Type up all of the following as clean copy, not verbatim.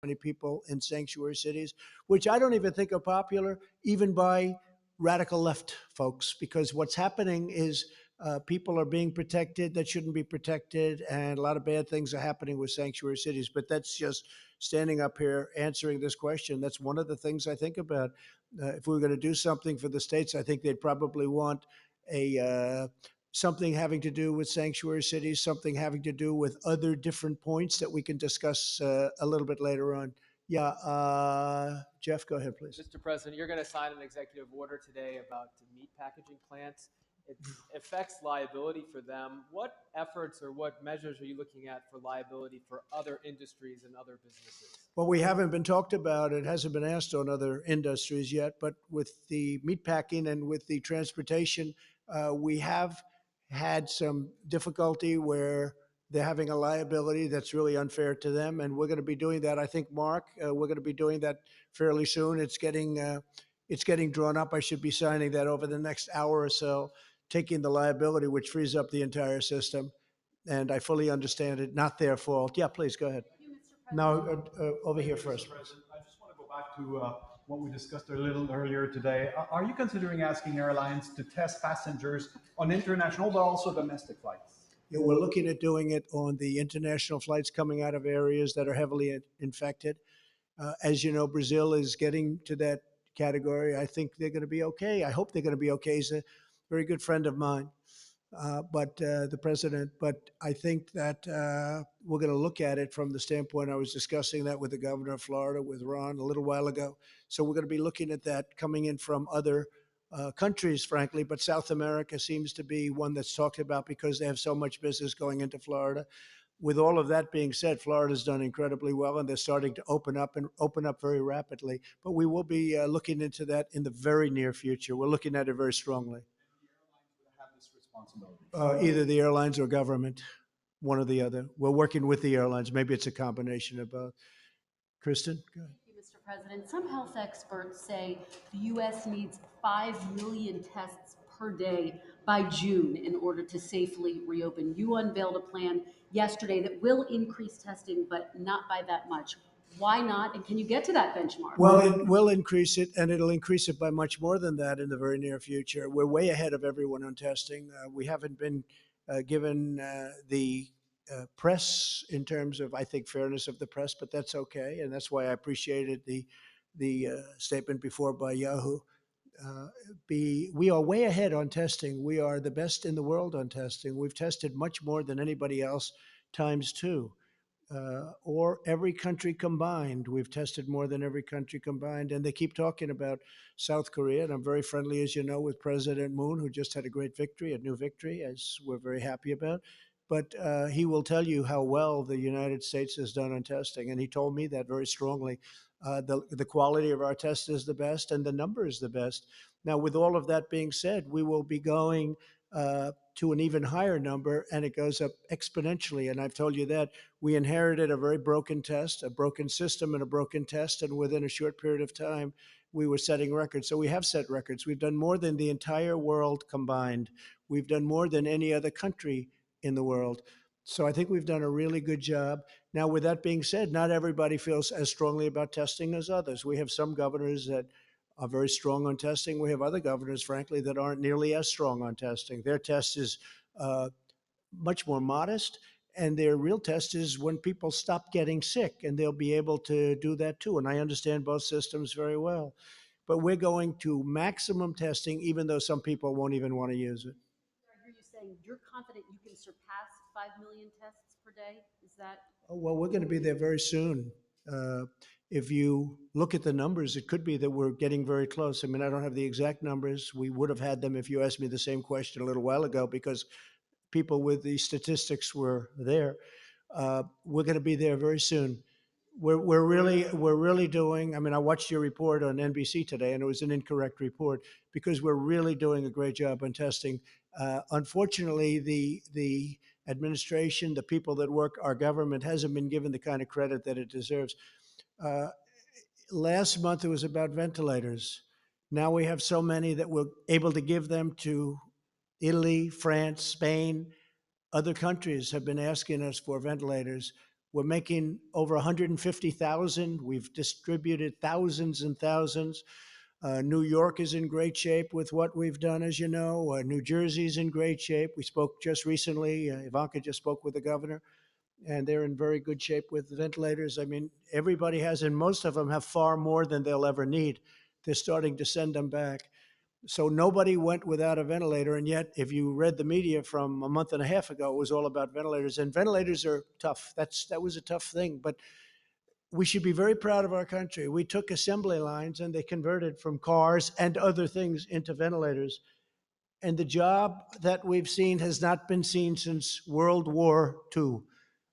many people in sanctuary cities, which I don't even think are popular, even by radical left folks, because what's happening is people are being protected that shouldn't be protected, and a lot of bad things are happening with sanctuary cities. But that's just standing up here answering this question. That's one of the things I think about. If we were going to do something for the states, I think they'd probably want a something having to do with sanctuary cities, something having to do with other different points that we can discuss a little bit later on. Yeah, Jeff, go ahead, please. Mr. President, you're going to sign an executive order today about meat packaging plants. It affects liability for them. What efforts or what measures are you looking at for liability for other industries and other businesses? Well, we haven't been talked about. It hasn't been asked on other industries yet, but with the meatpacking and with the transportation, we have had some difficulty where they're having a liability that's really unfair to them, and we're going to be doing that. I think, Mark, we're going to be doing that fairly soon. It's getting drawn up. I should be signing that over the next hour or so, taking the liability, which frees up the entire system. And I fully understand it. Not their fault. Yeah, please go ahead. Now, over Thank here you, Mr. first, please. President. I just want to go back to what we discussed a little earlier today. Are you considering asking airlines to test passengers on international but also domestic flights? Yeah, we're looking at doing it on the international flights coming out of areas that are heavily infected. As you know, Brazil is getting to that category. I think they're going to be okay. I hope they're going to be okay. He's a very good friend of mine, but the president. But I think that we're going to look at it from the standpoint. I was discussing that with the governor of Florida, with Ron, a little while ago. So we're going to be looking at that coming in from other countries, frankly. But South America seems to be one that's talked about because they have so much business going into Florida. With all of that being said, Florida's done incredibly well, and they're starting to open up and open up very rapidly. But we will be looking into that in the very near future. We're looking at it very strongly. Have this responsibility. Either the airlines or government, one or the other. We're working with the airlines. Maybe it's a combination of both. Kristen, go ahead. Thank you, Mr. President. Some health experts say the U.S. needs 5 million tests per day by June in order to safely reopen. You unveiled a plan yesterday that will increase testing, but not by that much. Why not? And can you get to that benchmark? Well, it will increase it, and it'll increase it by much more than that in the very near future. We're way ahead of everyone on testing. We haven't been given the press in terms of, I think, fairness of the press, but that's okay, and that's why I appreciated the statement before by Yahoo. We are way ahead on testing. We are the best in the world on testing. We've tested much more than anybody else, times two, or every country combined. We've tested more than every country combined. And they keep talking about South Korea. And I'm very friendly, as you know, with President Moon, who just had a great victory, a new victory, as we're very happy about. But he will tell you how well the United States has done on testing. And he told me that very strongly. The quality of our test is the best, and the number is the best. Now, with all of that being said, we will be going to an even higher number, and it goes up exponentially. And I've told you that we inherited a very broken test, a broken system, and a broken test. And within a short period of time, we were setting records. So we have set records. We've done more than the entire world combined. We've done more than any other country in the world. So I think we've done a really good job. Now, with that being said, not everybody feels as strongly about testing as others. We have some governors that are very strong on testing. We have other governors, frankly, that aren't nearly as strong on testing. Their test is uh, much more modest, and their real test is when people stop getting sick, and they'll be able to do that too. And I understand both systems very well. But we're going to maximum testing, even though some people won't even want to use it. I hear you saying you're confident you can surpass 5 million tests per day. Is that? Oh, well, we're going to be there very soon. Uh, if you look at the numbers, it could be that we're getting very close. I mean, I don't have the exact numbers. We would have had them if you asked me the same question a little while ago because people with the statistics were there. We're going to be there very soon. We're really doing. I mean, I watched your report on NBC today, and it was an incorrect report because we're really doing a great job on testing. Unfortunately, the administration, the people that work our government, hasn't been given the kind of credit that it deserves. Uh, Last month it was about ventilators. Now we have so many that we're able to give them to Italy, France, Spain. Other countries have been asking us for ventilators. We're making over 150,000. We've distributed thousands and thousands. New York is in great shape with what we've done, as you know. New Jersey's in great shape. We spoke just recently. Ivanka just spoke with the governor, and they're in very good shape with the ventilators. I mean, everybody has, and most of them have far more than they'll ever need. They're starting to send them back. So nobody went without a ventilator. And yet, if you read the media from a month and a half ago, it was all about ventilators. And ventilators are tough. That was a tough thing. But we should be very proud of our country. We took assembly lines and they converted from cars and other things into ventilators. And the job that we've seen has not been seen since World War II.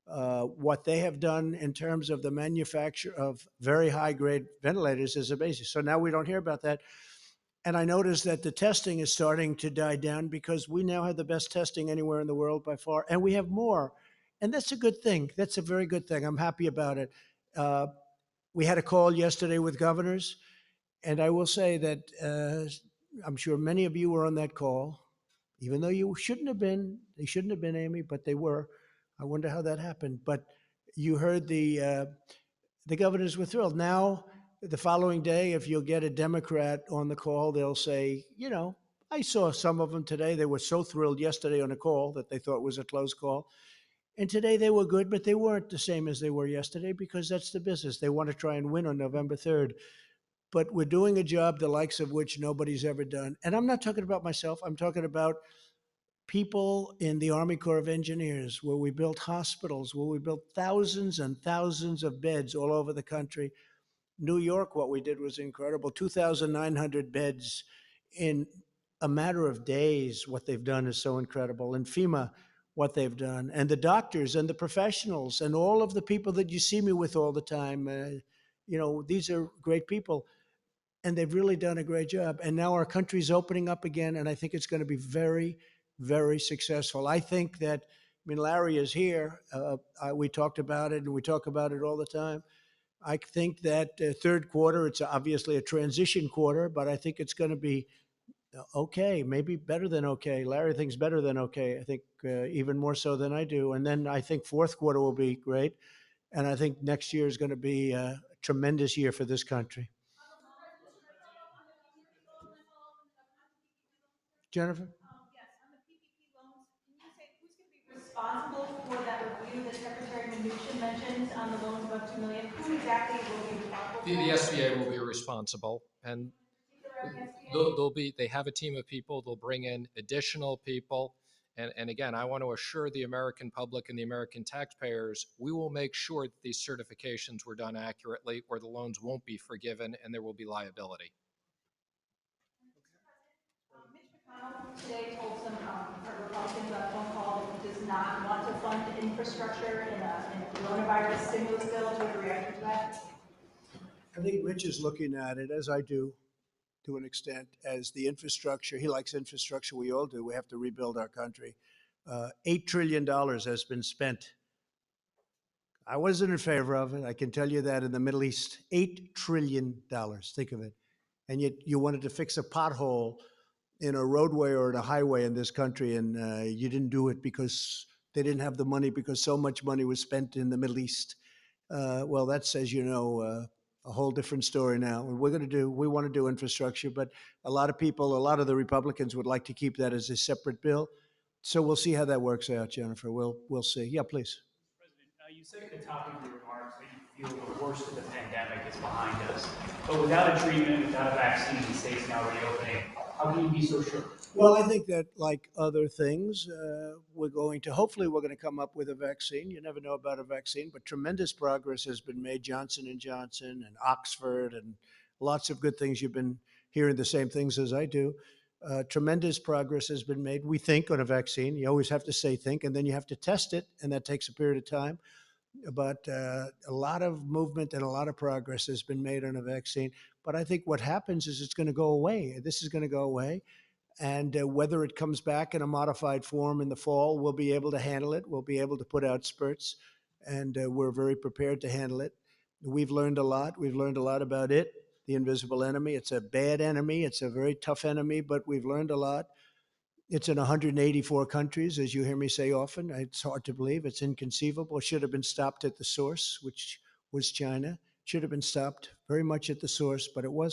What they have done in terms of the manufacture of very high grade ventilators is amazing. So now we don't hear about that. And I noticed that the testing is starting to die down because we now have the best testing anywhere in the world by far, and we have more. And that's a good thing. That's a very good thing. I'm happy about it. Uh, we had a call yesterday with governors, and I will say that I'm sure many of you were on that call, even though you shouldn't have been. They shouldn't have been, Amy, but they were. I wonder how that happened. But you heard the governors were thrilled. Now, the following day, if you'll get a Democrat on the call, they'll say, you know, I saw some of them today. They were so thrilled yesterday on a call that they thought it was a close call. And today they were good, but they weren't the same as they were yesterday because that's the business. They want to try and win on November 3rd. But we're doing a job the likes of which nobody's ever done. And I'm not talking about myself, I'm talking about people in the Army Corps of Engineers, where we built hospitals, where we built thousands and thousands of beds all over the country. New York, what we did was incredible. 2,900 beds in a matter of days. What they've done is so incredible. And FEMA, what they've done, and the doctors and the professionals and all of the people that you see me with all the time. These are great people, and they've really done a great job. And now our country's opening up again, and I think it's going to be very, very successful. I think that, I mean, Larry is here. We talked about it, and we talk about it all the time. I think that third quarter, it's obviously a transition quarter, but I think it's going to be okay, maybe better than okay. Larry thinks better than okay. I think even more so than I do. And then I think fourth quarter will be great. And I think next year is going to be a tremendous year for this country. Jennifer? Responsible for that review that Secretary Mnuchin mentioned on the loans above 2 million? Who exactly will be responsible? The SBA will be responsible, and they have a team of people. They'll bring in additional people. And again, I want to assure the American public and the American taxpayers, we will make sure that these certifications were done accurately, or the loans won't be forgiven and there will be liability. Mitch McConnell today told some Republicans on a phone call that he does not want to fund infrastructure in a coronavirus stimulus bill. Do you have a reaction to that? I think Rich is looking at it, as I do, to an extent, as the infrastructure. He likes infrastructure. We all do. We have to rebuild our country. $8 trillion has been spent. I wasn't in favor of it. I can tell you that in the Middle East, $8 trillion. Think of it. And yet you wanted to fix a pothole in a roadway or in a highway in this country, and you didn't do it because they didn't have the money, because so much money was spent in the Middle East. Well, that's, as you know, a whole different story now. And we want to do infrastructure, but a lot of the Republicans would like to keep that as a separate bill. So we'll see how that works out, Jennifer. We'll see. Yeah, please. President, you said at the top of your remarks that you feel the worst of the pandemic is behind us. But without a treatment, without a vaccine, the state's now reopening. How can you be so sure? Well, I think that, like other things, hopefully we're going to come up with a vaccine. You never know about a vaccine, but tremendous progress has been made. Johnson & Johnson and Oxford and lots of good things. You've been hearing the same things as I do. Tremendous progress has been made, we think, on a vaccine. You always have to say think, and then you have to test it, and that takes a period of time. But a lot of movement and a lot of progress has been made on a vaccine. But I think what happens is it's going to go away. This is going to go away. And whether it comes back in a modified form in the fall, we'll be able to handle it. We'll be able to put out spurts, and we're very prepared to handle it. We've learned a lot. We've learned a lot about it, the invisible enemy. It's a bad enemy. It's a very tough enemy, but we've learned a lot. It's in 184 countries, as you hear me say often. It's hard to believe. It's inconceivable. It should have been stopped at the source, which was China. Should have been stopped very much at the source, but it wasn't.